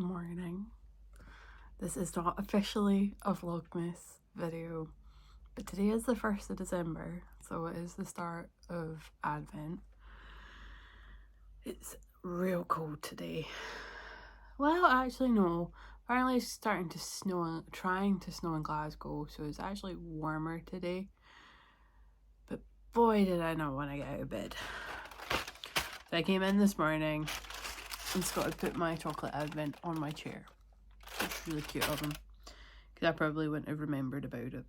morning. This is not officially a Vlogmas video, but today is the 1st of December, so it is the start of Advent. It's real cold today. Well, actually no. Apparently it's starting to snow, trying to snow in Glasgow, so it's actually warmer today. But boy did I not want to get out of bed. So I came in this morning and Scott had put my chocolate advent on my chair. It's really cute of him, because I probably wouldn't have remembered about it.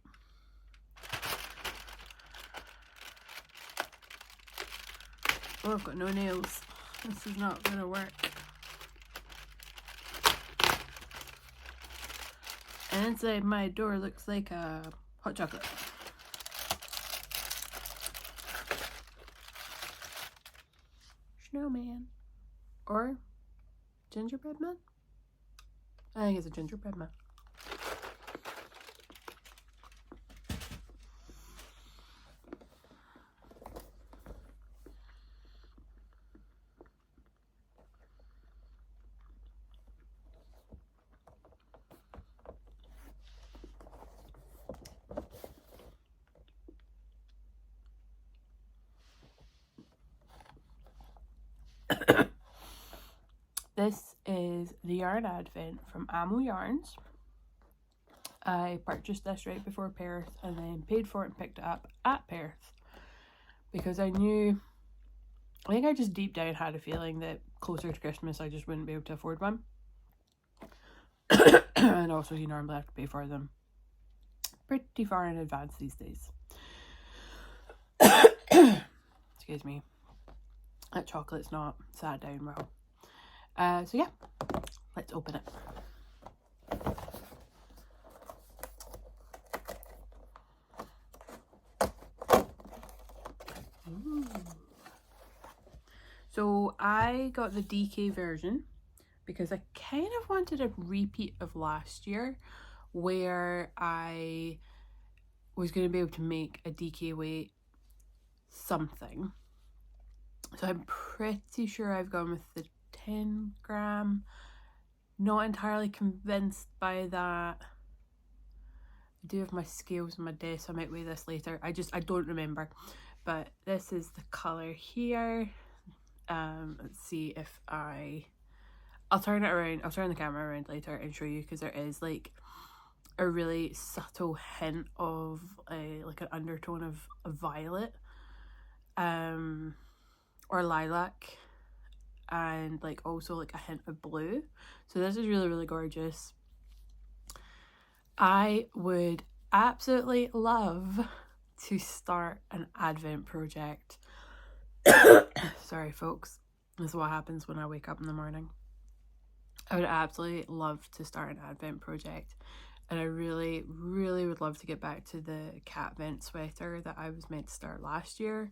Oh, I've got no nails. This is not going to work. And inside my door looks like a hot chocolate. Snowman. Or gingerbread man? I think it's a gingerbread man. This is the yarn advent from Amo Yarns. I purchased this right before Perth and then paid for it and picked it up at Perth because I knew, I think I just deep down had a feeling that closer to Christmas I just wouldn't be able to afford one. And also you normally have to pay for them pretty far in advance these days. Excuse me. That chocolate's not sat down well. So yeah, let's open it. Ooh. So I got the DK version because I kind of wanted a repeat of last year where I was going to be able to make a DK weight something. So I'm pretty sure I've gone with the 10 gram. Not entirely convinced by that. I do have my scales on my desk, so I might weigh this later. I don't remember. But this is the colour here. Let's see if I'll turn it around. I'll turn the camera around later and show you, because there is like a really subtle hint of like an undertone of violet or lilac, and like also like a hint of blue. So this is really, really gorgeous. I would absolutely love to start an advent project. Sorry folks, this is what happens when I wake up in the morning. I would absolutely love to start an advent project, and I really, really would love to get back to the cat vent sweater that I was meant to start last year.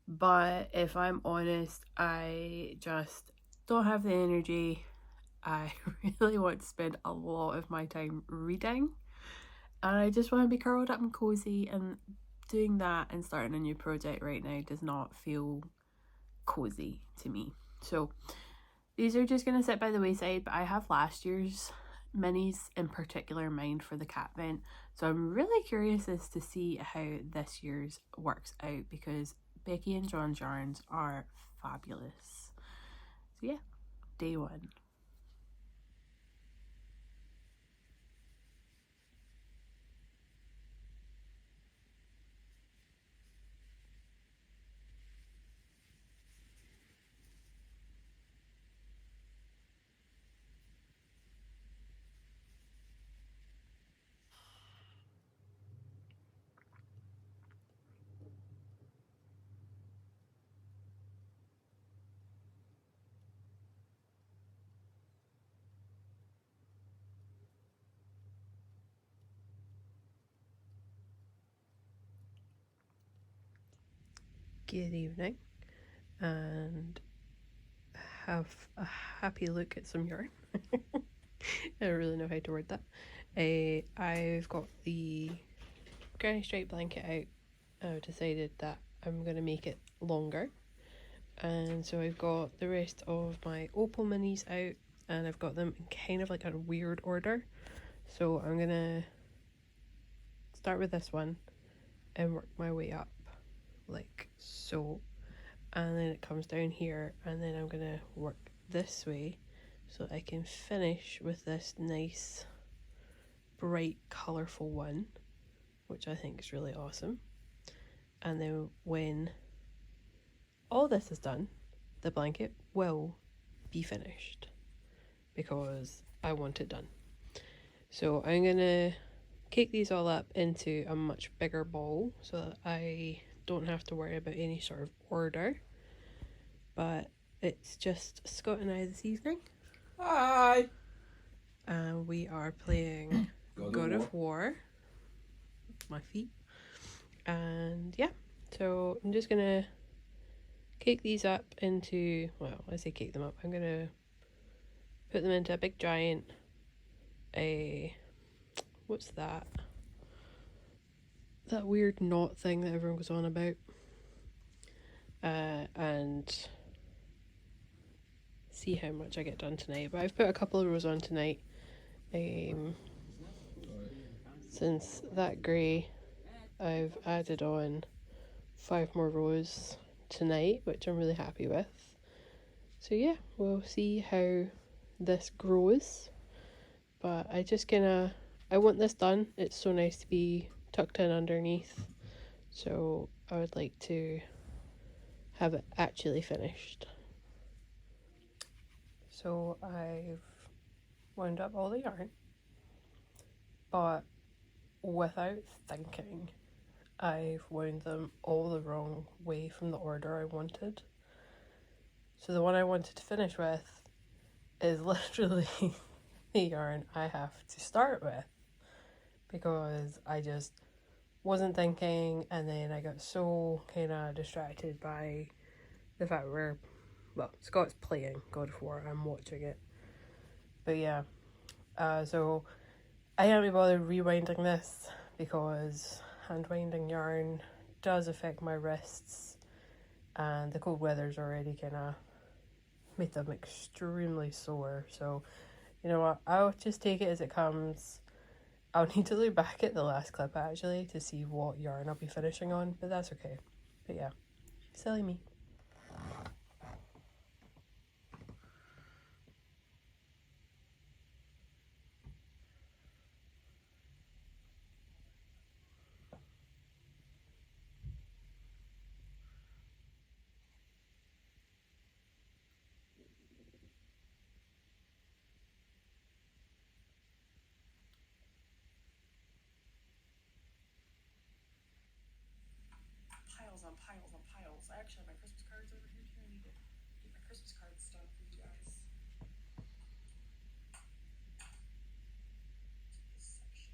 But if I'm honest, I just don't have the energy. I really want to spend a lot of my time reading, and I just want to be curled up and cozy, and doing that and starting a new project right now does not feel cozy to me. So these are just going to sit by the wayside, but I have last year's minis in particular in mind for the cat vent, so I'm really curious as to see how this year's works out, because Becky and John's yarns are fabulous. So yeah, day one. Good evening, and have a happy look at some yarn. I don't really know how to word that. I've got the granny stripe blanket out. I've decided that I'm going to make it longer, and so I've got the rest of my opal minis out, and I've got them in kind of like a weird order. So I'm gonna start with this one and work my way up like so, and then it comes down here, and then I'm gonna work this way so I can finish with this nice bright colourful one, which I think is really awesome. And then when all this is done, the blanket will be finished because I want it done. So I'm gonna cake these all up into a much bigger bowl so that I don't have to worry about any sort of order. But it's just Scott and I this evening. Hi! And we are playing God of War. My feet. And yeah, so I'm just gonna cake these up into, well, I say cake them up, I'm gonna put them into a big giant, what's that? That weird knot thing that everyone goes on about. And see how much I get done tonight. But I've put a couple of rows on tonight. Since that grey, I've added on 5 more rows tonight, which I'm really happy with. So yeah, we'll see how this grows. But I want this done. It's so nice to be tucked in underneath. So I would like to have it actually finished. So I've wound up all the yarn, but without thinking, I've wound them all the wrong way from the order I wanted. So the one I wanted to finish with is literally the yarn I have to start with, because I just wasn't thinking, and then I got so kind of distracted by the fact Scott's playing God of War, I'm watching it. But yeah, so I can't be bothered rewinding this because hand winding yarn does affect my wrists, and the cold weather's already kind of made them extremely sore. So you know what, I'll just take it as it comes. I'll need to look back at the last clip actually to see what yarn I'll be finishing on, but that's okay. But yeah, silly me. Piles on piles on piles. I actually have my Christmas cards over here too. I need to get my Christmas cards done for you guys. This section.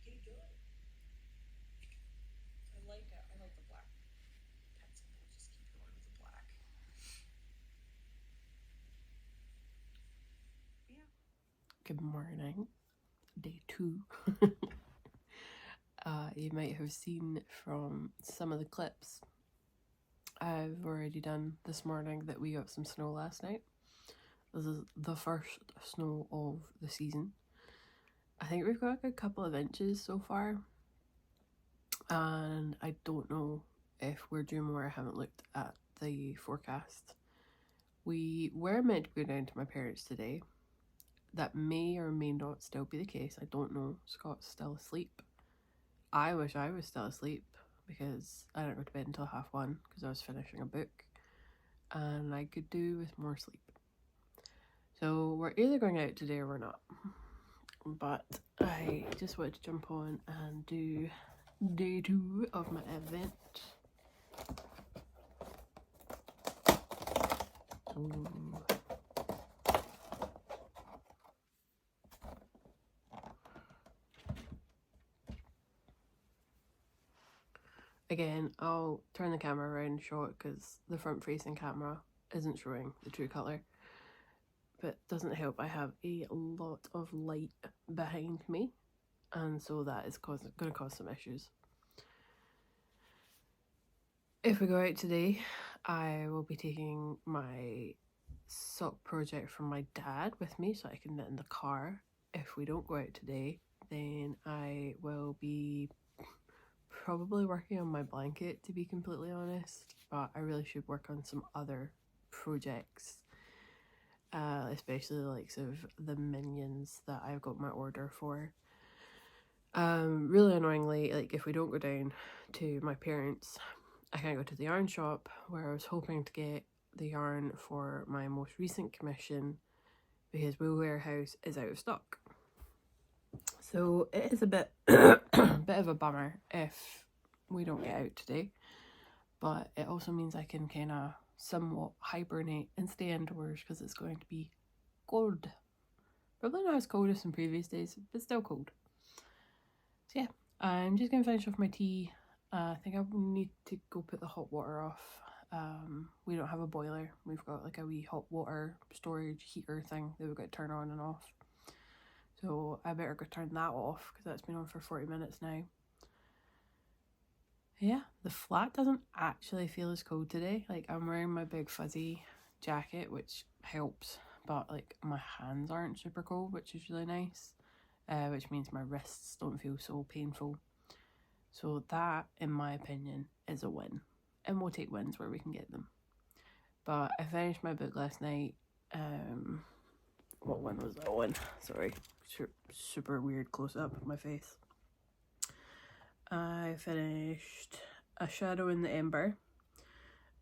Getting good. I like it. I like the black pencil. We'll just keep going with the black. Yeah. Good morning. Day 2. You might have seen from some of the clips I've already done this morning that we got some snow last night. This is the first snow of the season. I think we've got a couple of inches so far, and I don't know if we're due more. I haven't looked at the forecast. We were meant to go down to my parents today. That may or may not still be the case. I don't know. Scott's still asleep. I wish I was still asleep because I didn't go to bed until 1:30 because I was finishing a book and I could do with more sleep. So we're either going out today or we're not. But I just wanted to jump on and do day 2 of my event. Ooh. Again, I'll turn the camera around and show it because the front facing camera isn't showing the true colour. But it doesn't help, I have a lot of light behind me, and so that is going to cause some issues. If we go out today, I will be taking my sock project from my dad with me so I can knit in the car. If we don't go out today, then I will be probably working on my blanket, to be completely honest, but I really should work on some other projects, especially the likes of the minions that I've got my order for. Really annoyingly, like if we don't go down to my parents', I can't go to the yarn shop where I was hoping to get the yarn for my most recent commission because Wool Warehouse is out of stock. So it is a bit bit of a bummer if we don't get out today, but it also means I can kind of somewhat hibernate and stay indoors because it's going to be cold. Probably not as cold as some previous days, but still cold. So yeah, I'm just going to finish off my tea. I think I need to go put the hot water off. We don't have a boiler. We've got like a wee hot water storage heater thing that we've got to turn on and off. So I better go turn that off because that's been on for 40 minutes now. Yeah, the flat doesn't actually feel as cold today. Like I'm wearing my big fuzzy jacket, which helps, but like my hands aren't super cold, which is really nice. Which means my wrists don't feel so painful. So that, in my opinion, is a win. And we'll take wins where we can get them. But I finished my book last night. What one was that one? Sorry, super weird close up of my face. I finished A Shadow in the Ember.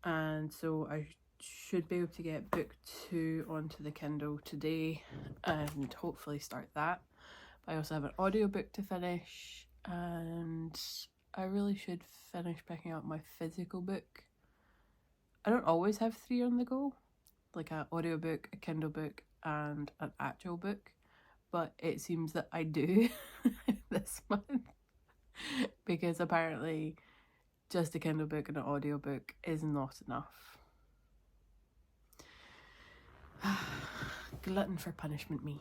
And so I should be able to get book 2 onto the Kindle today and hopefully start that. I also have an audiobook to finish, and I really should finish picking up my physical book. I don't always have 3 on the go, like an audiobook, a Kindle book, and an actual book, but it seems that I do this month because apparently just a Kindle book and an audiobook is not enough. Glutton for punishment me.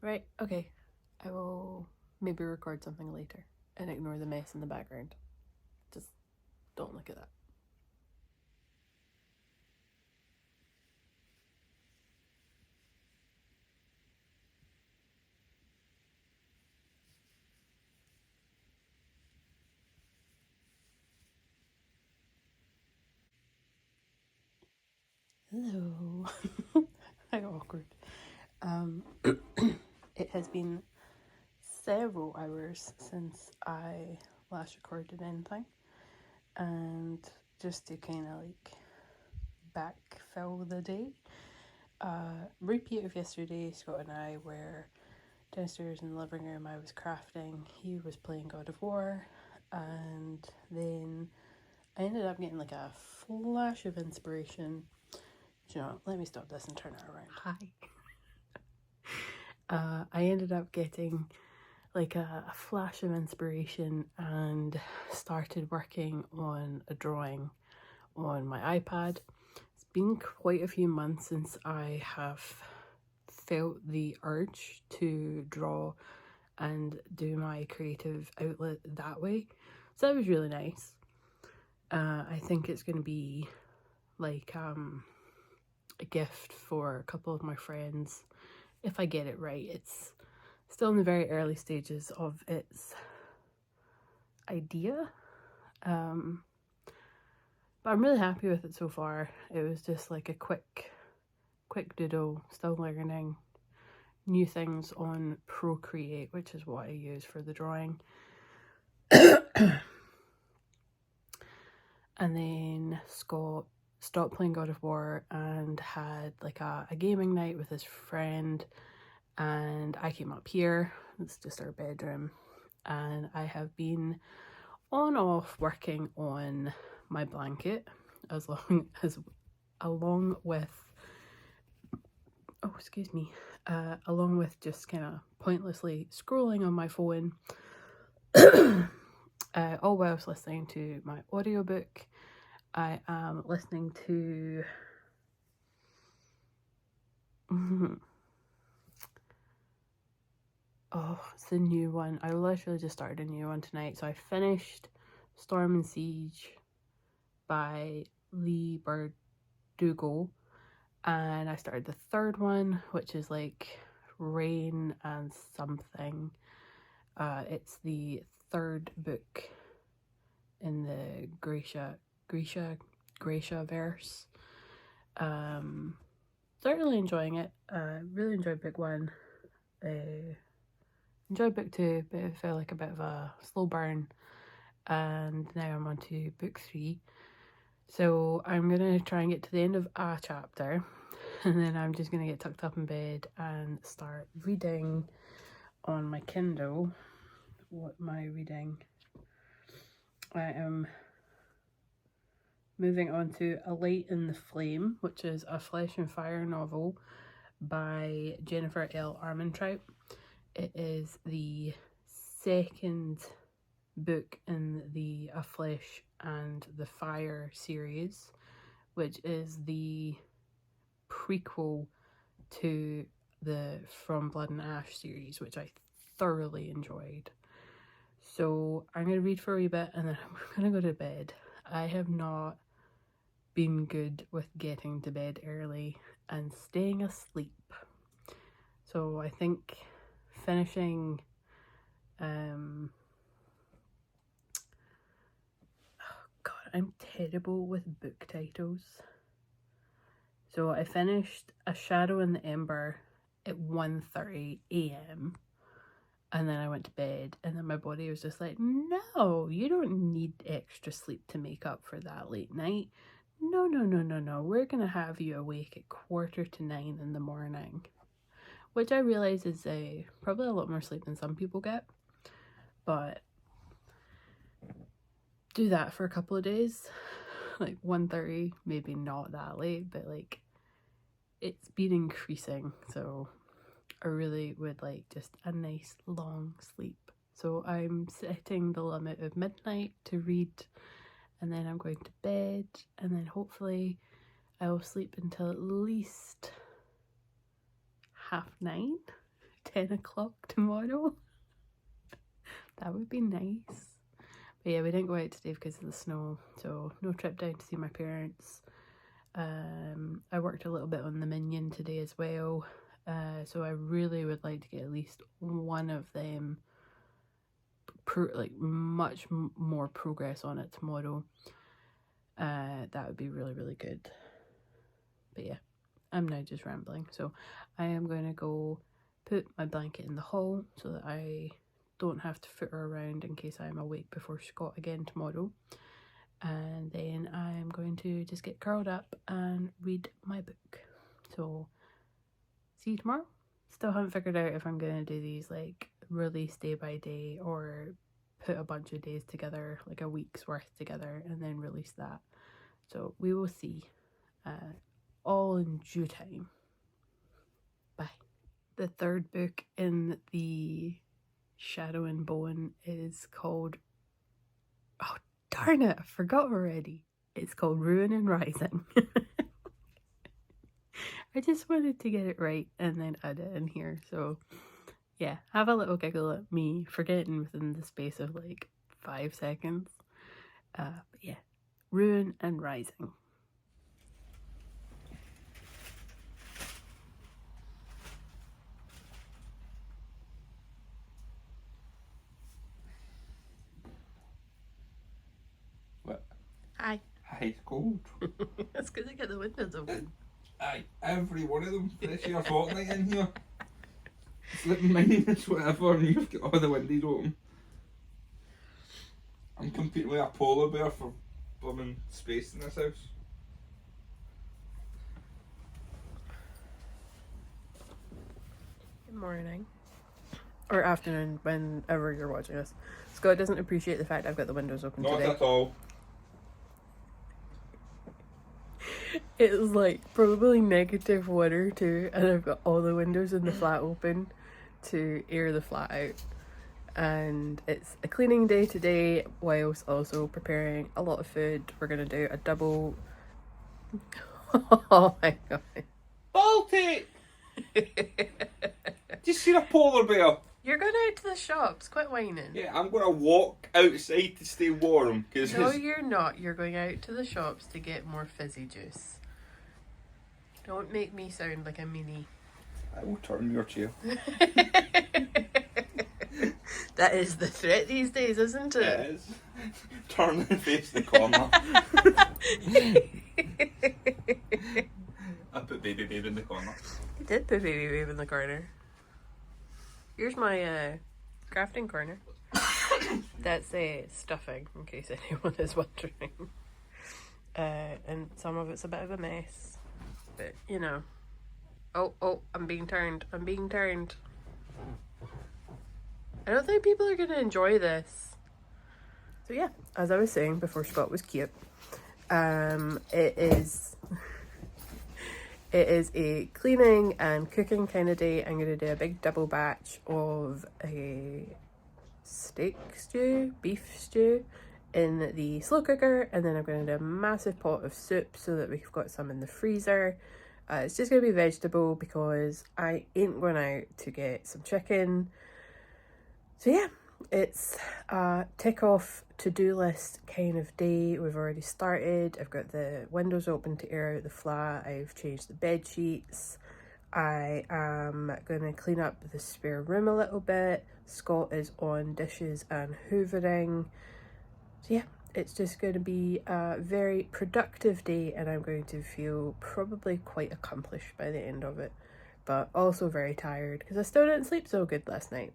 Right, okay. I will maybe record something later and ignore the mess in the background. Just don't look at that. Hello. How awkward. It has been several hours since I last recorded anything, and just to kind of like backfill the day, repeat of yesterday, Scott and I were downstairs in the living room. I was crafting, he was playing God of War, and then I ended up getting like a flash of inspiration. You know, let me stop this and turn it around. Hi. I ended up getting like a flash of inspiration and started working on a drawing on my iPad. It's been quite a few months since I have felt the urge to draw and do my creative outlet that way, so that was really nice. I think it's going to be like a gift for a couple of my friends if I get it right. It's still in the very early stages of its idea, but I'm really happy with it so far. It was just like a quick doodle, still learning new things on Procreate, which is what I use for the drawing. And then Scott stopped playing God of War and had like a gaming night with his friend, and I came up here. It's just our bedroom, and I have been on off working on my blanket along with just kind of pointlessly scrolling on my phone, all whilst listening to my audiobook. I am listening to it's the new one. I literally just started a new one tonight. So I finished Storm and Siege by Lee Bardugo, and I started the third one, which is like Rain and Something. It's the third book in the Gracia verse. Started really enjoying it. Really enjoyed book one. Enjoyed book two, but it felt like a bit of a slow burn. And now I'm on to book three. So I'm gonna try and get to the end of a chapter, and then I'm just gonna get tucked up in bed and start reading on my Kindle. What am I reading? I am moving on to A Light in the Flame, which is a Flesh and Fire novel by Jennifer L. Armentrout. It is the second book in the A Flesh and the Fire series, which is the prequel to the From Blood and Ash series, which I thoroughly enjoyed. So I'm going to read for a wee bit and then I'm going to go to bed. I have not been good with getting to bed early and staying asleep. So I think finishing oh god, I'm terrible with book titles. So I finished A Shadow in the Ember at 1:30 a.m. and then I went to bed, and then my body was just like, no, you don't need extra sleep to make up for that late night. No, we're gonna have you awake at 8:45 in the morning. Which I realise is probably a lot more sleep than some people get. But do that for a couple of days. Like 1:30, maybe not that late, but like it's been increasing. So I really would like just a nice long sleep. So I'm setting the limit of midnight to read, and then I'm going to bed, and then hopefully I will sleep until at least 9:30, 10 o'clock tomorrow. That would be nice. But yeah, we didn't go out today because of the snow, so no trip down to see my parents. I worked a little bit on the Minion today as well, so I really would like to get at least one of them much more progress on it tomorrow. That would be really, really good. But yeah, I'm now just rambling, so I am going to go put my blanket in the hall so that I don't have to foot her around in case I'm awake before Scott again tomorrow. And then I'm going to just get curled up and read my book. So see you tomorrow. Still haven't figured out if I'm going to do these like release day by day or put a bunch of days together, like a week's worth together, and then release that. So we will see. All in due time. Bye. The third book in the Shadow and Bone is called, oh darn it, I forgot already. It's called Ruin and Rising. I just wanted to get it right and then add it in here. So yeah, have a little giggle at me forgetting within the space of like 5 seconds. But yeah, Ruin and Rising. What? Hi. Hi, it's cold. That's because I got the windows open. Aye, every one of them. Fresh air fortnight in here. It's like minus whatever, and you've got all the windows open. I'm competing with a polar bear for blooming space in this house. Good morning. Or afternoon, whenever you're watching this. Scott doesn't appreciate the fact I've got the windows open Not today. at all. It's like probably -1 or 2, and I've got all the windows in the flat open to air the flat out. And it's a cleaning day today, whilst also preparing a lot of food. We're gonna do a double. Oh my god. Baltic! Just seen a polar bear. You're going out to the shops, quit whining. Yeah, I'm gonna walk outside to stay warm. Cause No, you're not. You're going out to the shops to get more fizzy juice. Don't make me sound like a meanie. I will turn your chair. That is the threat these days, isn't it? It is. Turn and face the corner. I put baby in the corner. You did put baby babe in the corner. Here's my crafting corner. That's stuffing, in case anyone is wondering. And some of it's a bit of a mess. But, you know. Oh, I'm being turned. I'm being turned. I don't think people are going to enjoy this. So yeah, as I was saying before Scott was cute, it is a cleaning and cooking kind of day. I'm going to do a big double batch of a beef stew in the slow cooker, and then I'm going to do a massive pot of soup so that we've got some in the freezer. It's just going to be vegetable because I ain't going out to get some chicken. So yeah, it's a tick off to-do list kind of day. We've already started. I've got the windows open to air out the flat. I've changed the bed sheets. I am going to clean up the spare room a little bit. Scott is on dishes and hoovering. So yeah, it's just going to be a very productive day, and I'm going to feel probably quite accomplished by the end of it, but also very tired because I still didn't sleep so good last night.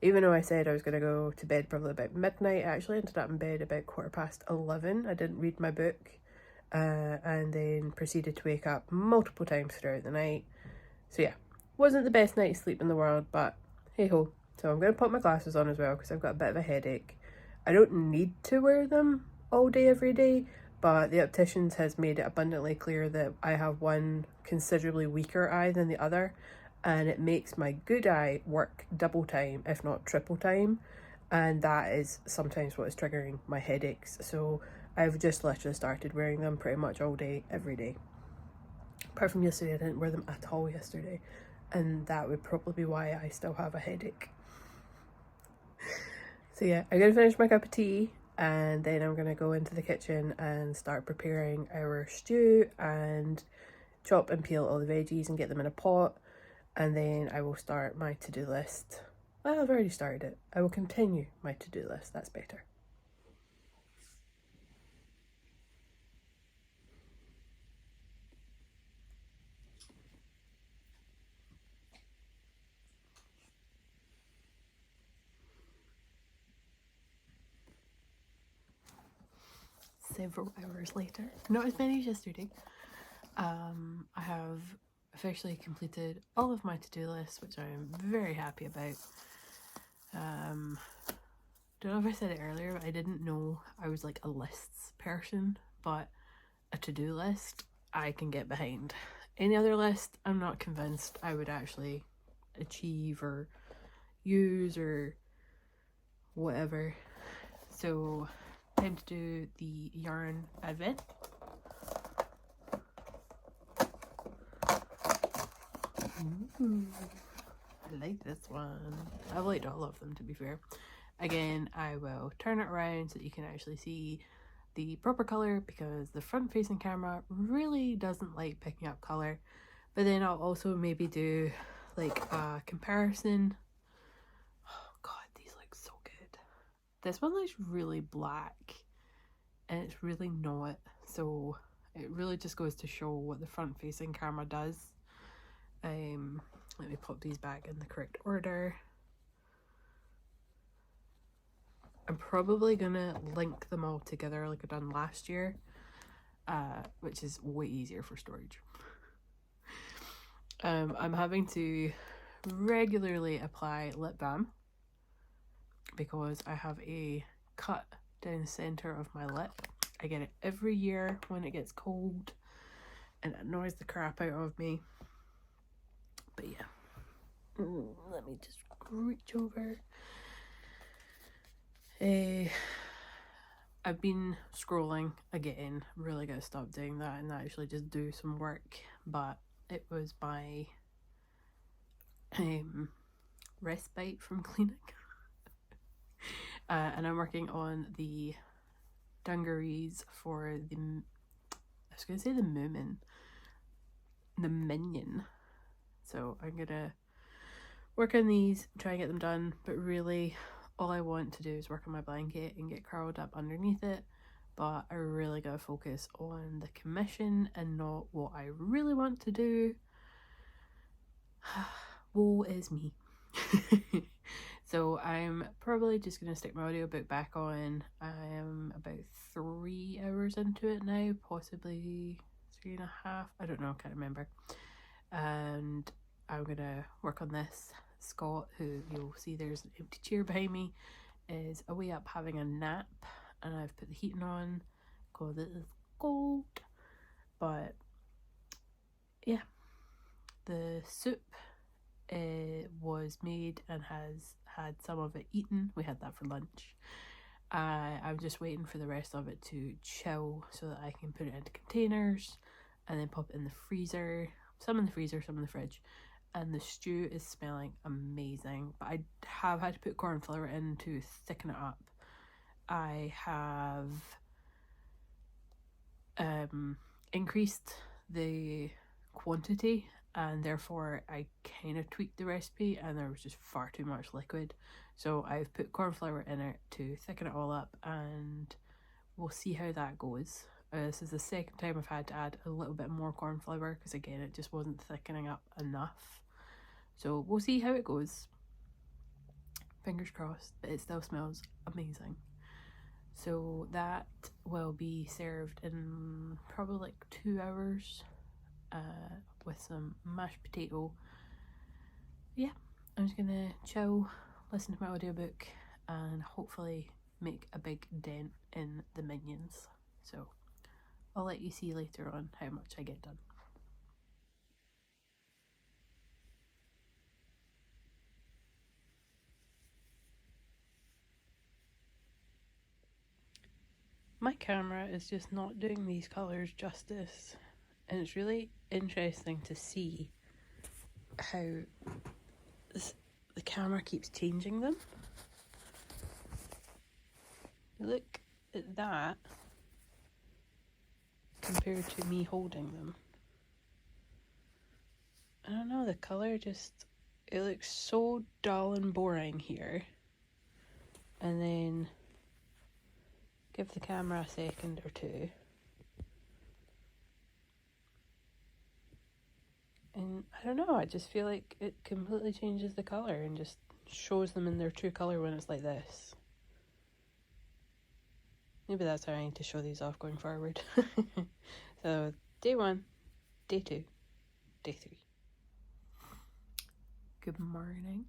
Even though I said I was going to go to bed probably about midnight, I actually ended up in bed about 11:15. I didn't read my book, and then proceeded to wake up multiple times throughout the night. So yeah, wasn't the best night's sleep in the world, but hey ho. So I'm going to put my glasses on as well because I've got a bit of a headache. I don't need to wear them all day every day, but the opticians has made it abundantly clear that I have one considerably weaker eye than the other, and it makes my good eye work double time, if not triple time, and that is sometimes what is triggering my headaches. So I've just literally started wearing them pretty much all day, every day. Apart from yesterday, I didn't wear them at all yesterday, and that would probably be why I still have a headache. So yeah, I'm going to finish my cup of tea, and then I'm going to go into the kitchen and start preparing our stew and chop and peel all the veggies and get them in a pot. And then I will start my to-do list. Well, I've already started it. I will continue my to-do list. That's better. Several hours later, not as many as yesterday, I have officially completed all of my to-do lists, which I am very happy about. Don't know if I said it earlier, but I didn't know I was like a lists person, but a to-do list I can get behind. Any other list, I'm not convinced I would actually achieve or use or whatever. So time to do the yarn advent. Ooh, I like this one. I've liked all of them, to be fair. Again, I will turn it around so that you can actually see the proper colour, because the front facing camera really doesn't like picking up colour. But then I'll also maybe do like a comparison. Oh god, these look so good. This one looks really black and it's really not, so it really just goes to show what the front facing camera does. Let me pop these back in the correct order. I'm probably gonna link them all together like I done last year, which is way easier for storage. I'm having to regularly apply lip balm because I have a cut down the center of my lip. I get it every year when it gets cold and it annoys the crap out of me. But yeah, let me just reach over. I've been scrolling again. Really gotta stop doing that and actually just do some work. But it was my respite from cleaning. And I'm working on the dungarees for the, I was gonna say the Moomin. the minion. So I'm gonna work on these, try and get them done, but really all I want to do is work on my blanket and get curled up underneath it. But I really gotta focus on the commission and not what I really want to do. Woe is me. So I'm probably just going to stick my audiobook back on. I am about 3 hours into it now, possibly 3.5. I don't know, I can't remember. And I'm going to work on this. Scott, who you'll see there's an empty chair behind me, is away up having a nap, and I've put the heating on because it is cold. But yeah, the soup was made and has had some of it eaten. We had that for lunch. I'm just waiting for the rest of it to chill so that I can put it into containers and then pop it in the freezer. Some in the freezer, some in the fridge. And the stew is smelling amazing. But I have had to put corn flour in to thicken it up. I have increased the quantity, and therefore I kind of tweaked the recipe and there was just far too much liquid. So I've put corn flour in it to thicken it all up, and we'll see how that goes. This is the second time I've had to add a little bit more corn flour because again it just wasn't thickening up enough. So we'll see how it goes. Fingers crossed, but it still smells amazing. So that will be served in probably like 2 hours with some mashed potato. Yeah, I'm just gonna chill, listen to my audiobook, and hopefully make a big dent in the minions. So I'll let you see later on how much I get done. My camera is just not doing these colours justice, and it's really interesting to see how the camera keeps changing them. Look at that compared to me holding them. I don't know, the colour just, it looks so dull and boring here. And then give the camera a second or two. And I don't know, I just feel like it completely changes the colour and just shows them in their true colour when it's like this. Maybe that's how I need to show these off going forward. So, day 1, day 2, day 3. Good morning.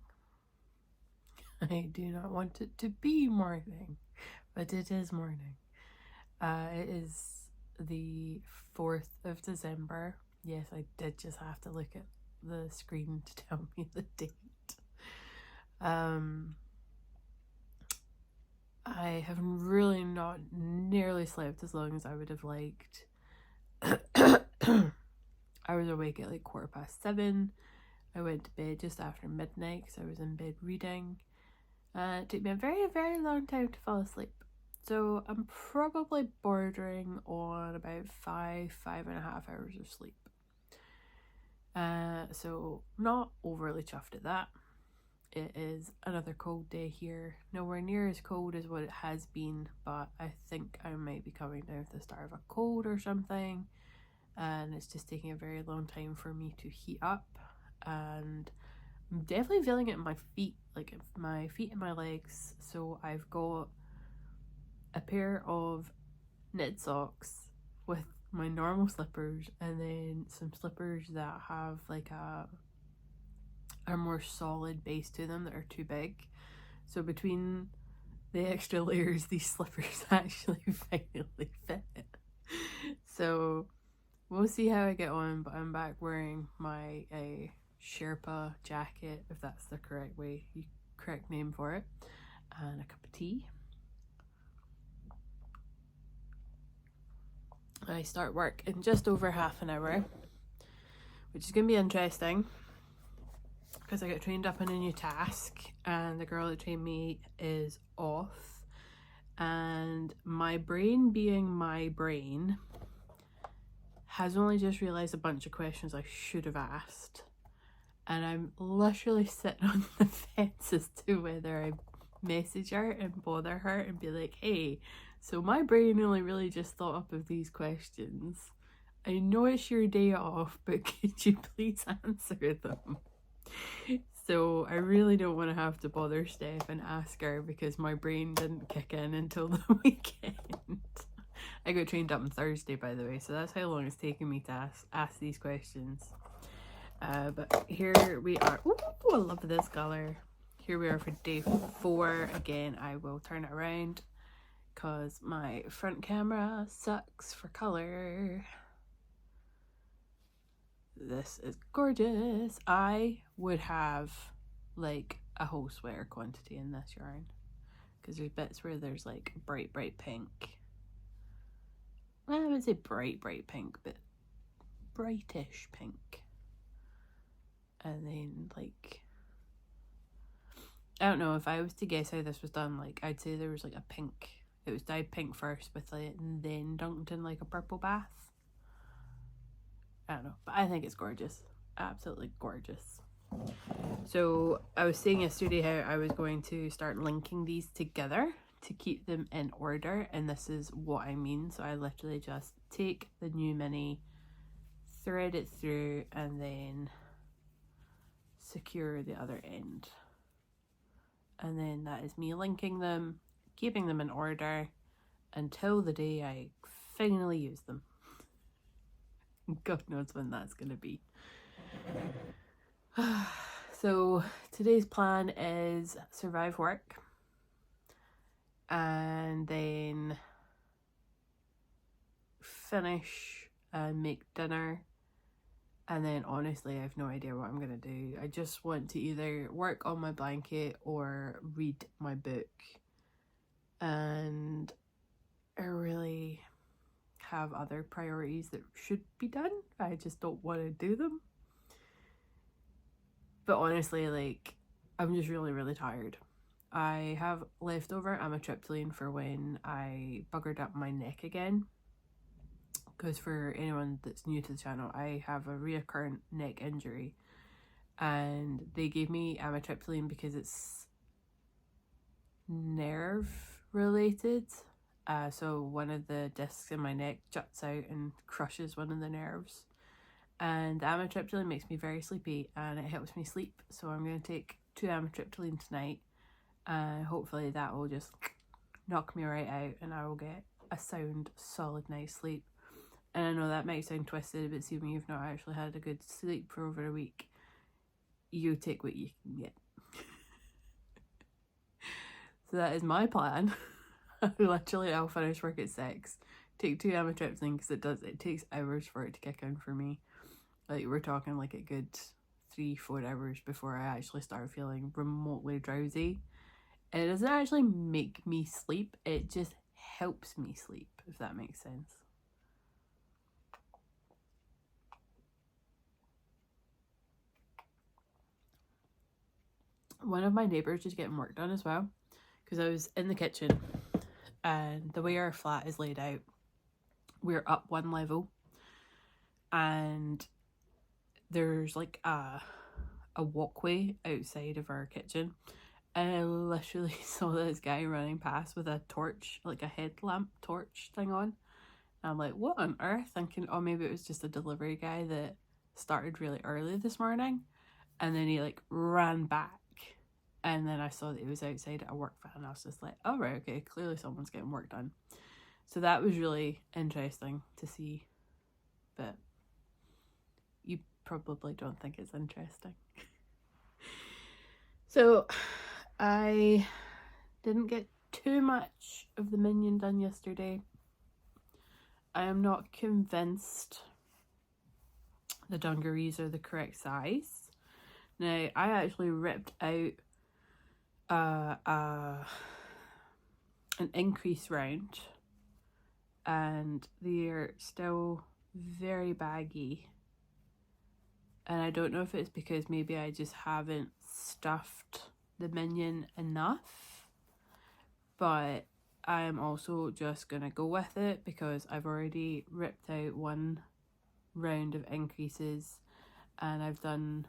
I do not want it to be morning, but it is morning. It is the 4th of December. Yes, I did just have to look at the screen to tell me the date. I have really not nearly slept as long as I would have liked. I was awake at like 7:15. I went to bed just after midnight because I was in bed reading. It took me a very, very long time to fall asleep. So I'm probably bordering on about 5.5 hours of sleep. So not overly chuffed at that. It is another cold day here. Nowhere near as cold as what it has been, but I think I might be coming down with the start of a cold or something. And it's just taking a very long time for me to heat up. And I'm definitely feeling it in my feet, like my feet and my legs. So I've got a pair of knit socks with my normal slippers, and then some slippers that have like a more solid base to them that are too big. So between the extra layers, these slippers actually finally fit. So we'll see how I get on, but I'm back wearing my Sherpa jacket, if that's the correct name for it, and a cup of tea. I start work in just over half an hour, which is going to be interesting because I get trained up on a new task and the girl that trained me is off, and my brain being my brain has only just realised a bunch of questions I should have asked. And I'm literally sitting on the fence as to whether I message her and bother her and be like, hey, so my brain only really just thought up of these questions. I know it's your day off, but could you please answer them? So I really don't want to have to bother Steph and ask her because my brain didn't kick in until the weekend. I got trained up on Thursday, by the way, so that's how long it's taken me to ask these questions. But here we are. Ooh, I love this colour. Here we are for day 4. Again, I will turn it around because my front camera sucks for colour. This is gorgeous. I would have like a whole sweater quantity in this yarn because there's bits where there's like bright pink. Well, I would say bright pink, but brightish pink. And then like, I don't know, if I was to guess how this was done, like I'd say there was like a pink. It was dyed pink first with it and then dunked in like a purple bath. I don't know, but I think it's gorgeous. Absolutely gorgeous. So I was saying yesterday how I was going to start linking these together to keep them in order, and this is what I mean. So I literally just take the new mini, thread it through, and then secure the other end. And then that is me linking them, keeping them in order until the day I finally use them. God knows when that's going to be. So today's plan is survive work and then finish and make dinner, and then honestly I have no idea what I'm going to do. I just want to either work on my blanket or read my book, and I really have other priorities that should be done. I just don't want to do them. But honestly, like, I'm just really tired. I have leftover amitriptyline for when I buggered up my neck again. Because for anyone that's new to the channel, I have a reoccurrent neck injury. And they gave me amitriptyline because it's nerve related. So one of the discs in my neck juts out and crushes one of the nerves. And the amitriptyline makes me very sleepy and it helps me sleep. So I'm going to take 2 amitriptyline tonight. Hopefully that will just knock me right out and I will get a sound, solid night's sleep. And I know that might sound twisted, but assuming you've not actually had a good sleep for over a week, you take what you can get. So that is my plan. Literally, I'll finish work at 6, take 2 amitriptyline because it takes hours for it to kick in for me. Like, we're talking like a good 3-4 hours before I actually start feeling remotely drowsy. And it doesn't actually make me sleep, it just helps me sleep, if that makes sense. One of my neighbours is getting work done as well, because I was in the kitchen and the way our flat is laid out, we're up 1 level and there's like a walkway outside of our kitchen, and I literally saw this guy running past with a torch, like a headlamp torch thing on, and I'm like, what on earth? Thinking, oh, maybe it was just a delivery guy that started really early this morning, and then he like ran back. And then I saw that he was outside at a work van and I was just like, oh right, okay, clearly someone's getting work done. So that was really interesting to see, but you probably don't think it's interesting. So I didn't get too much of the minion done yesterday. I am not convinced the dungarees are the correct size. Now, I actually ripped out an increase round and they're still very baggy, and I don't know if it's because maybe I just haven't stuffed the minion enough, but I'm also just gonna go with it because I've already ripped out one round of increases, and I've done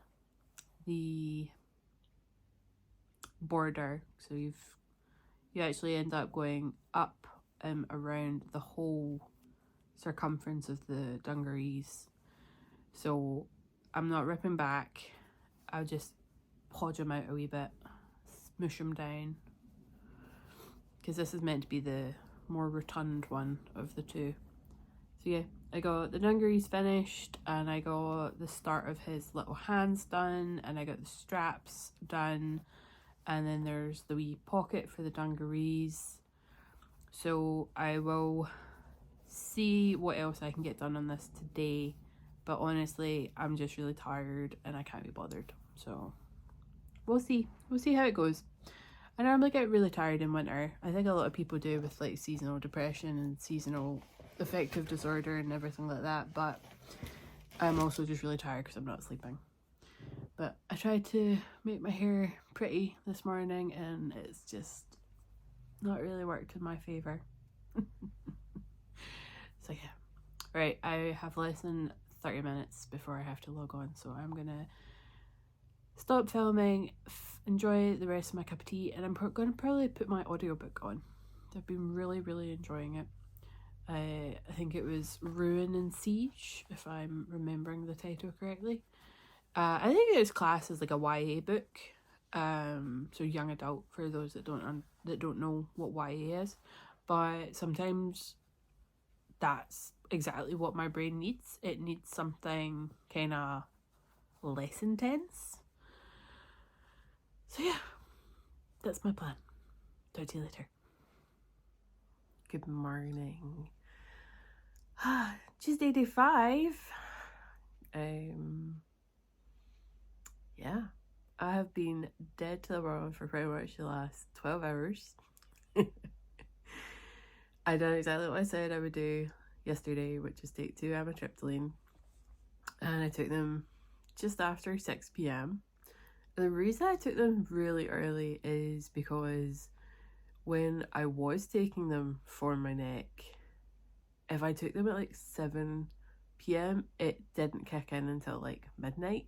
the border, so you actually end up going up around the whole circumference of the dungarees. So I'm not ripping back, I'll just podge them out a wee bit, smoosh them down, because this is meant to be the more rotund one of the two. So yeah, I got the dungarees finished, and I got the start of his little hands done, and I got the straps done, and then there's the wee pocket for the dungarees. So I will see what else I can get done on this today, but honestly I'm just really tired and I can't be bothered, so we'll see how it goes. I normally get really tired in winter. I think a lot of people do with like seasonal depression and seasonal affective disorder and everything like that, but I'm also just really tired because I'm not sleeping. But I tried to make my hair pretty this morning and it's just not really worked in my favour. So yeah, right, I have less than 30 minutes before I have to log on, so I'm gonna stop filming, enjoy the rest of my cup of tea, and I'm gonna probably put my audiobook on. I've been really enjoying it. I think it was Ruin and Siege, if I'm remembering the title correctly. I think it was classed as like a YA book, so young adult for those that don't know what YA is, but sometimes that's exactly what my brain needs. It needs something kind of less intense. So yeah, that's my plan. Talk to you later. Good morning. Tuesday day 5. Yeah, I have been dead to the world for pretty much the last 12 hours. I done exactly what I said I would do yesterday, which is take 2 amitriptyline, and I took them just after 6 p.m. And the reason I took them really early is because when I was taking them for my neck, if I took them at like 7 p.m, it didn't kick in until like midnight,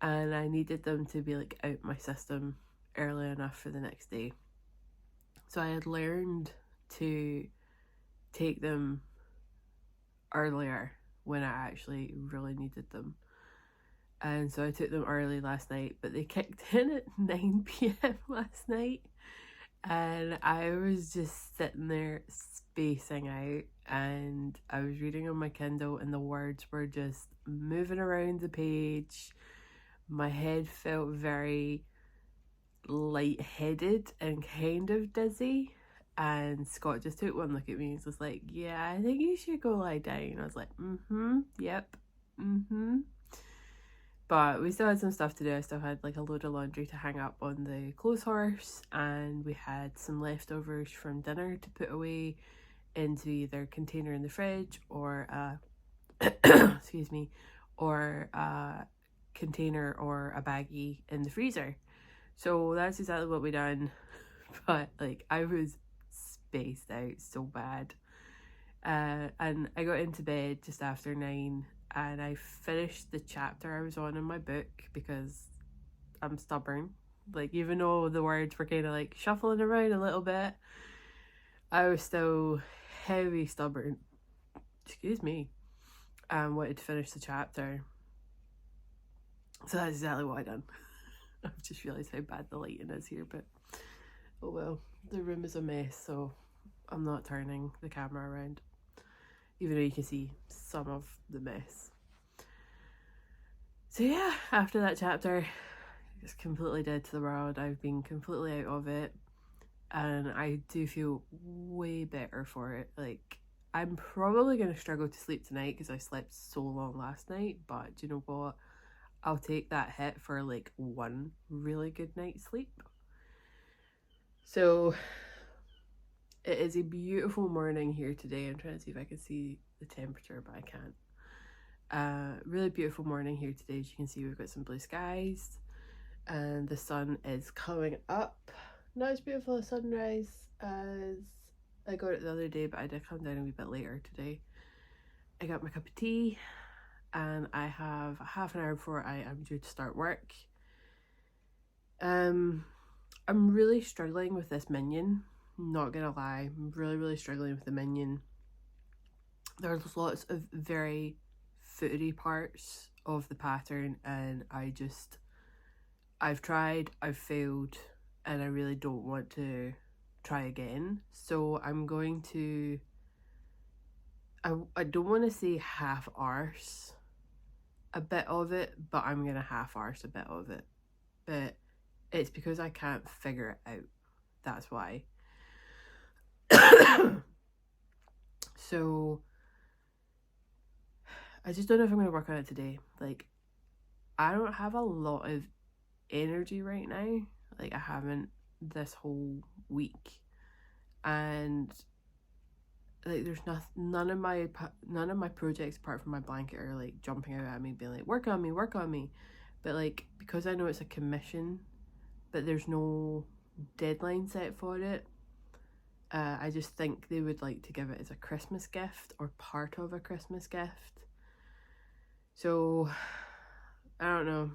and I needed them to be like out my system early enough for the next day. So I had learned to take them earlier when I actually really needed them, and so I took them early last night, but they kicked in at 9 p.m. last night, and I was just sitting there spacing out, and I was reading on my Kindle and the words were just moving around the page. My head felt very lightheaded and kind of dizzy, and Scott just took one look at me and was like, yeah, I think you should go lie down. And I was like, yep, But we still had some stuff to do. I still had like a load of laundry to hang up on the clothes horse, and we had some leftovers from dinner to put away into either a container in the fridge or excuse me, or a container or a baggie in the freezer. So that's exactly what we done. But like I was spaced out so bad, and I got into bed just after 9, and I finished the chapter I was on in my book because I'm stubborn. Like, even though the words were kind of like shuffling around a little bit, I was still heavy stubborn, excuse me, and wanted to finish the chapter. So that's exactly what I done. I've just realised how bad the lighting is here, but oh well, the room is a mess, so I'm not turning the camera around, even though you can see some of the mess. So yeah, after that chapter, it's completely dead to the world. I've been completely out of it, and I do feel way better for it. Like, I'm probably going to struggle to sleep tonight because I slept so long last night, but do you know what? I'll take that hit for like one really good night's sleep. So it is a beautiful morning here today. I'm trying to see if I can see the temperature, but I can't. Really beautiful morning here today. As you can see, we've got some blue skies and the sun is coming up. Not as beautiful a sunrise as I got it the other day, but I did come down a wee bit later today. I got my cup of tea and I have half an hour before I am due to start work. I'm really struggling with this minion, not gonna lie. I'm really struggling with the minion. There's lots of very footy parts of the pattern and I've tried, I've failed, and I really don't want to try again. So I'm going to, I don't want to say half arse a bit of it, but I'm going to half arse a bit of it. But it's because I can't figure it out. That's why. So I just don't know if I'm going to work on it today. Like, I don't have a lot of energy right now. Like, I haven't this whole week. And like there's none of my projects apart from my blanket are like jumping out at me being like work on me, but like because I know it's a commission but there's no deadline set for it, I just think they would like to give it as a Christmas gift or part of a Christmas gift. So I don't know,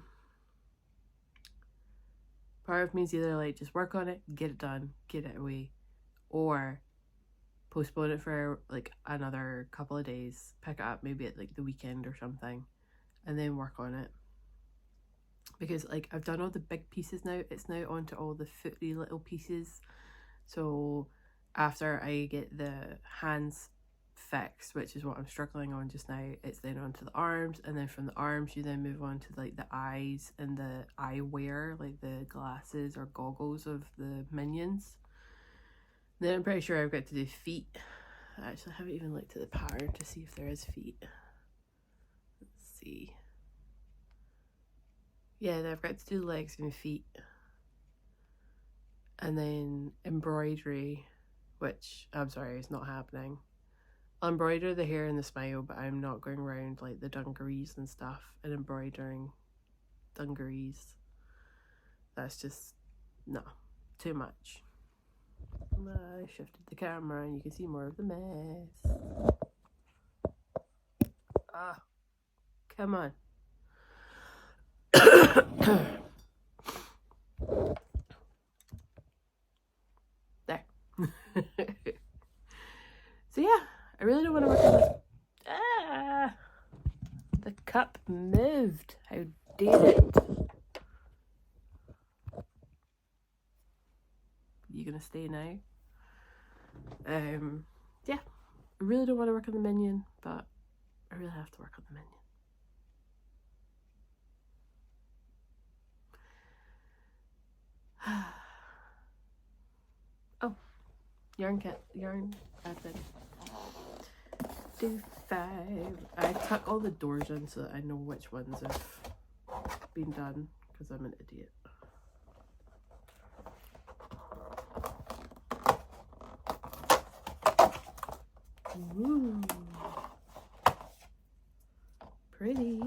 part of me is either like just work on it, get it done, get it away, or postpone it for like another couple of days, pick it up maybe at like the weekend or something, and then work on it. Because like I've done all the big pieces now, it's now onto all the footy little pieces. So after I get the hands fixed, which is what I'm struggling on just now, it's then onto the arms, and then from the arms you then move on to like the eyes and the eyewear, like the glasses or goggles of the minions. Then I'm pretty sure I've got to do feet. Actually, I haven't even looked at the pattern to see if there is feet. Let's see. Yeah, I've got to do legs and feet. And then embroidery, which I'm sorry, is not happening. I'll embroider the hair and the smile, but I'm not going around like the dungarees and stuff and embroidering dungarees. That's just, no, too much. I shifted the camera and you can see more of the mess. Ah, come on. There. So yeah, I really don't want to work on this. Ah, the cup moved. How dare it? You gonna stay now? Yeah, I really don't want to work on the minion, but I really have to work on the minion. Oh, yarn admin. Do 5. I tuck all the doors in so that I know which ones have been done, because I'm an idiot. Ooh, pretty.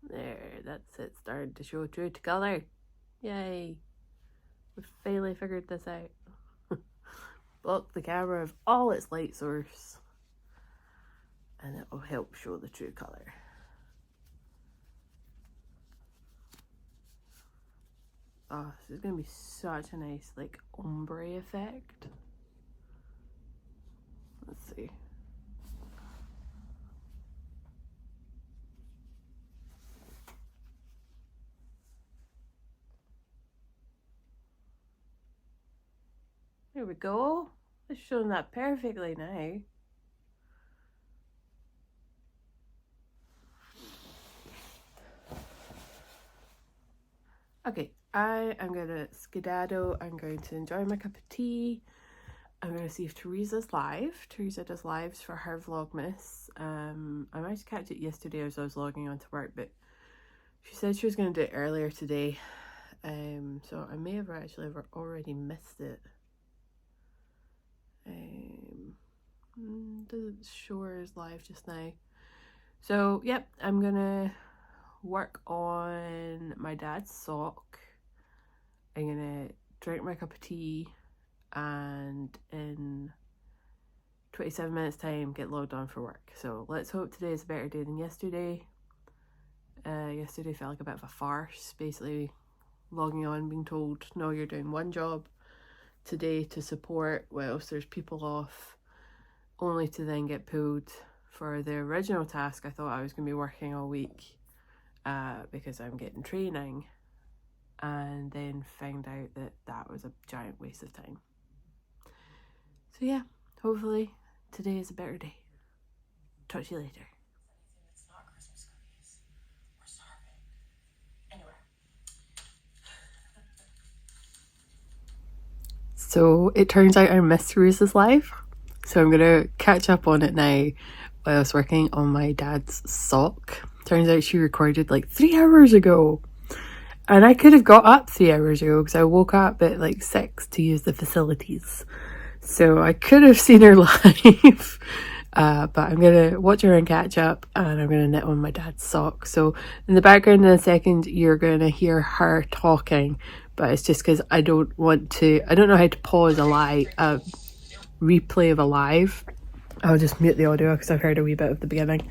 There, that's it, starting to show true to colour. Yay! We finally figured this out. Block the camera of all its light source, and it will help show the true colour. Oh, this is going to be such a nice like ombre effect. Let's see. There we go. It's showing that perfectly now. Okay, I am going to skedaddle. I'm going to enjoy my cup of tea. I'm going to see if Teresa's live. Teresa does lives for her Vlogmas. I managed to catch it yesterday as I was logging on to work, but she said she was going to do it earlier today. So I may have actually already missed it. doesn't show us live just now. So yep, I'm gonna work on my dad's sock. I'm gonna drink my cup of tea and in 27 minutes time get logged on for work. So let's hope today is a better day than yesterday. Yesterday felt like a bit of a farce, basically logging on being told no, you're doing one job today to support whilst there's people off, only to then get pulled for the original task I thought I was going to be working all week because I'm getting training, and then found out that that was a giant waste of time. So yeah, hopefully today is a better day. Talk to you later. It's not Christmas cookies. We're starving. Anyway. So it turns out I missed Rose's live, so I'm gonna catch up on it now while I was working on my dad's sock. Turns out she recorded like 3 hours ago, and I could have got up 3 hours ago because I woke up at like 6 to use the facilities, so I could have seen her live. But I'm gonna watch her and catch up, and I'm gonna knit on my dad's sock. So in the background in a second you're gonna hear her talking, but it's just because I don't know how to pause a replay of a live. I'll just mute the audio because I've heard a wee bit of the beginning.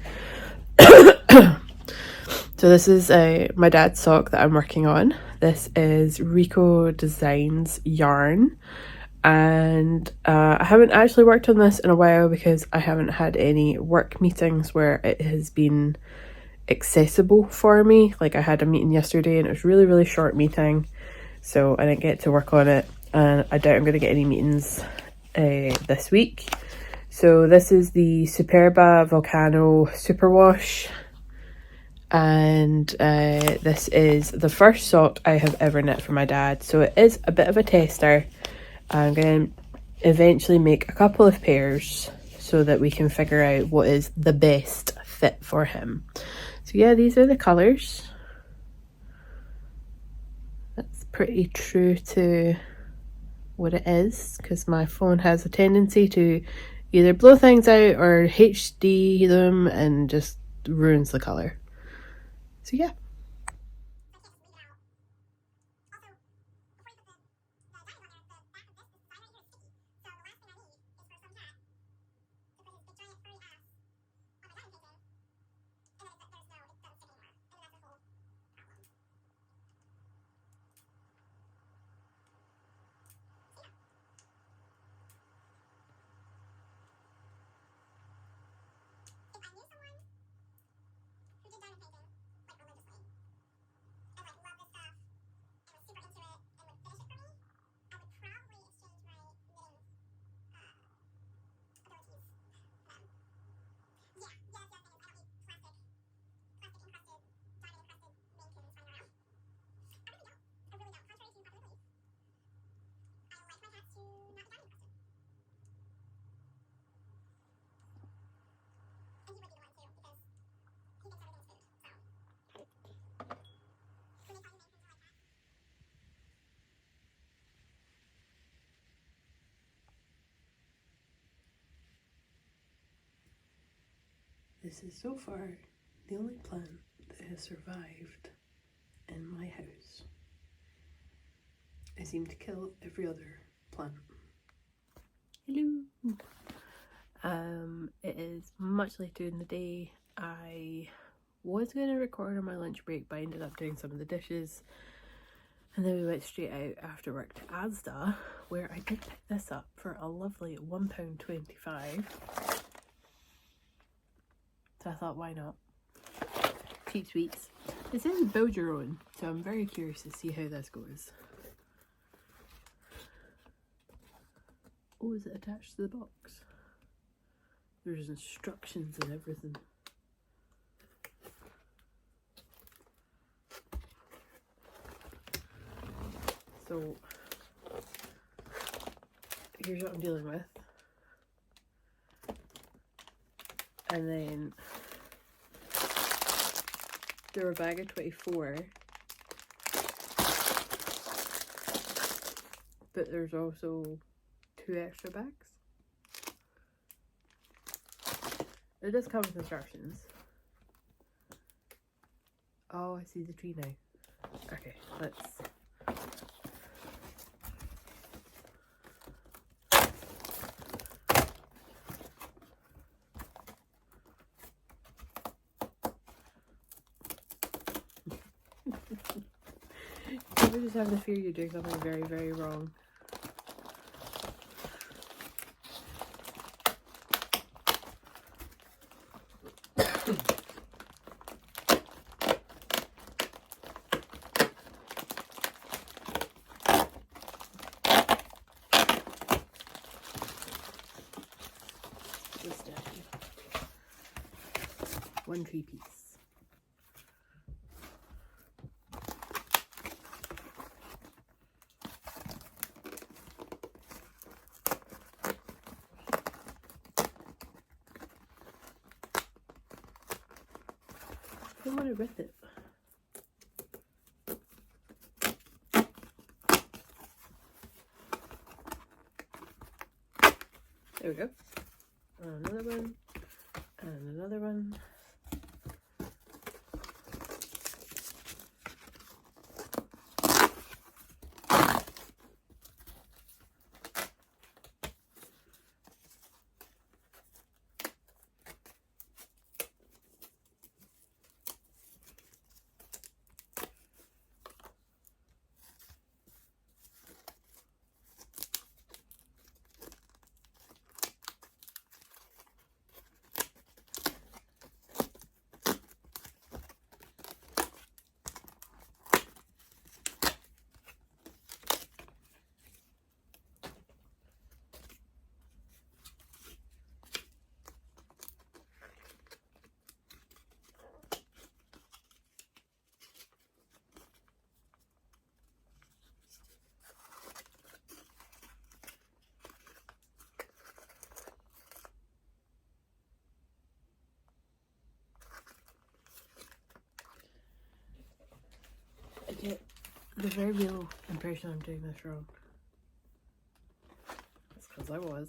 So this is my dad's sock that I'm working on. This is Rico Designs yarn, and I haven't actually worked on this in a while because I haven't had any work meetings where it has been accessible for me. Like I had a meeting yesterday and it was really, really short meeting, so I didn't get to work on it, and I doubt I'm going to get any meetings this week. So this is the Superba Volcano Superwash, and this is the first sock I have ever knit for my dad, so it is a bit of a tester. I'm going to eventually make a couple of pairs so that we can figure out what is the best fit for him. So yeah, these are the colours. That's pretty true to what it is, because my phone has a tendency to either blow things out or HD them and just ruins the colour. So yeah. This is so far the only plant that has survived in my house. I seem to kill every other plant. Hello! It is much later in the day. I was going to record on my lunch break, but I ended up doing some of the dishes. And then we went straight out after work to Asda, where I did pick this up for a lovely £1.25. So I thought, why not? Cheap sweets. It says build your own, so I'm very curious to see how this goes. Oh, is it attached to the box? There's instructions and everything. So, here's what I'm dealing with. And then they're a bag of 24, but there's also 2 extra bags. It does come with instructions. Oh, I see the tree now. Okay, let's... You just have the fear you're doing something very, very wrong. Just one tree piece. I don't want to rip it. There we go. Another one. And another one. I get the very real impression I'm doing this wrong. That's because I was.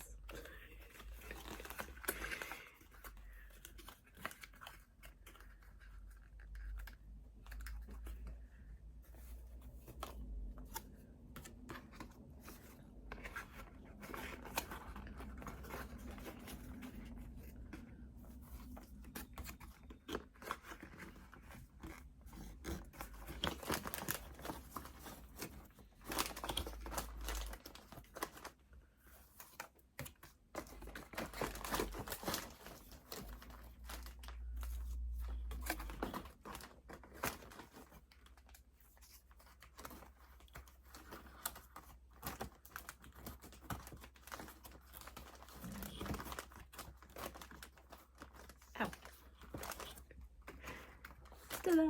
Ta-da!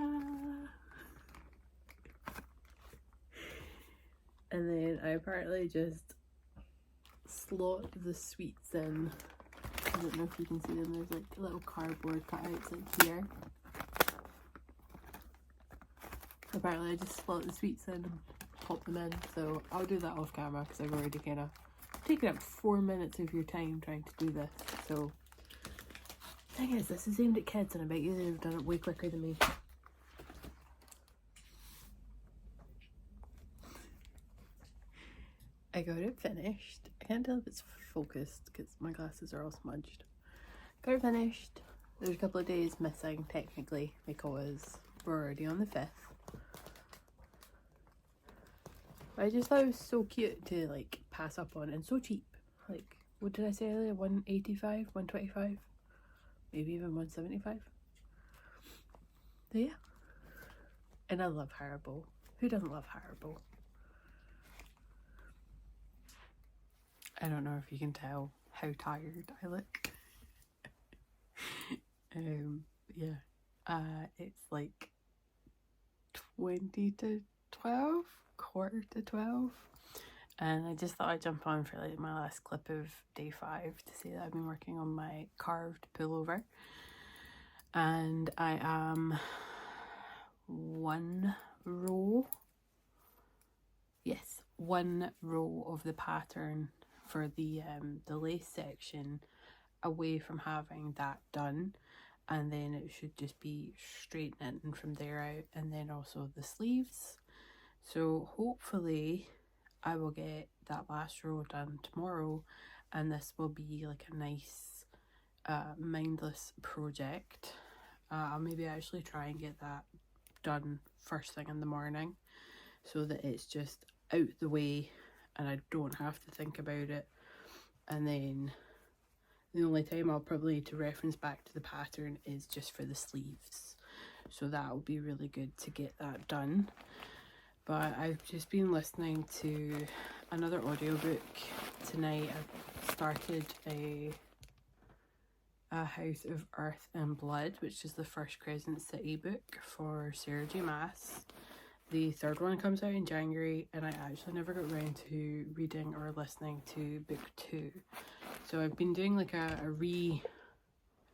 And then I apparently just slot the sweets in. I don't know if you can see them, there's like little cardboard cutouts like here. Apparently I just slot the sweets in and pop them in, so I'll do that off camera because I've already kind of taken up 4 minutes of your time trying to do this. So the thing is, this is aimed at kids and I bet you they've done it way quicker than me. I got it finished. I can't tell if it's focused because my glasses are all smudged. Got it finished. There's a couple of days missing technically because we're already on the 5th. But I just thought it was so cute to like pass up on and so cheap. Like, what did I say earlier? 185, 125, maybe even 175. So yeah. And I love Haribo. Who doesn't love Haribo? I don't know if you can tell how tired I look. Yeah. It's like 20 to 12, quarter to 12. And I just thought I'd jump on for like my last clip of day 5 to say that I've been working on my carved pullover. And I am one row of the pattern for the lace section away from having that done, and then it should just be straight knitting from there out, and then also the sleeves. So hopefully I will get that last row done tomorrow, and this will be like a nice mindless project. I'll maybe actually try and get that done first thing in the morning so that it's just out the way and I don't have to think about it. And then the only time I'll probably need to reference back to the pattern is just for the sleeves. So that will be really good to get that done. But I've just been listening to another audiobook tonight. I've started a House of Earth and Blood, which is the first Crescent City book for Sarah J Maas. The third one comes out in January, and I actually never got around to reading or listening to book 2. So I've been doing like a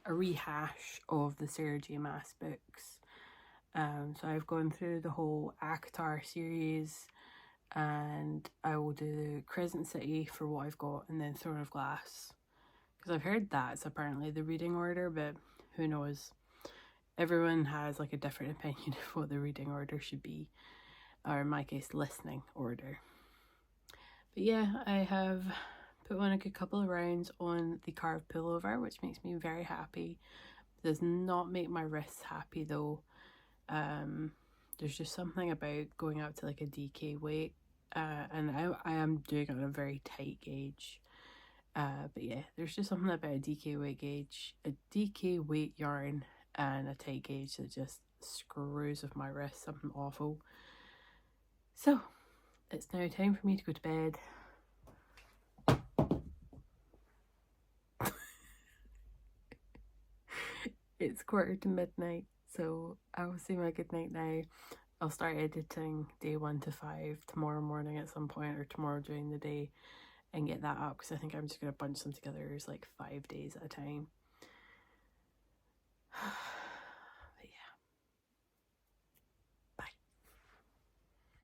rehash of the Sarah J Maas books. So I've gone through the whole ACOTAR series, and I will do Crescent City for what I've got, and then Throne of Glass. Because I've heard that's apparently the reading order, but who knows? Everyone has like a different opinion of what the reading order should be, or in my case, listening order. But yeah, I have put on a good couple of rounds on the carved pullover, which makes me very happy. It does not make my wrists happy though. There's just something about going up to like a DK weight, and I am doing it on a very tight gauge. But yeah, there's just something about a DK weight gauge, a DK weight yarn, and a tight gauge that just screws with my wrist, something awful. So it's now time for me to go to bed. It's 1:45, so I will say my good night now. I'll start editing day 1 to 5 tomorrow morning at some point, or tomorrow during the day, and get that up, because I think I'm just going to bunch them together as like 5 days at a time.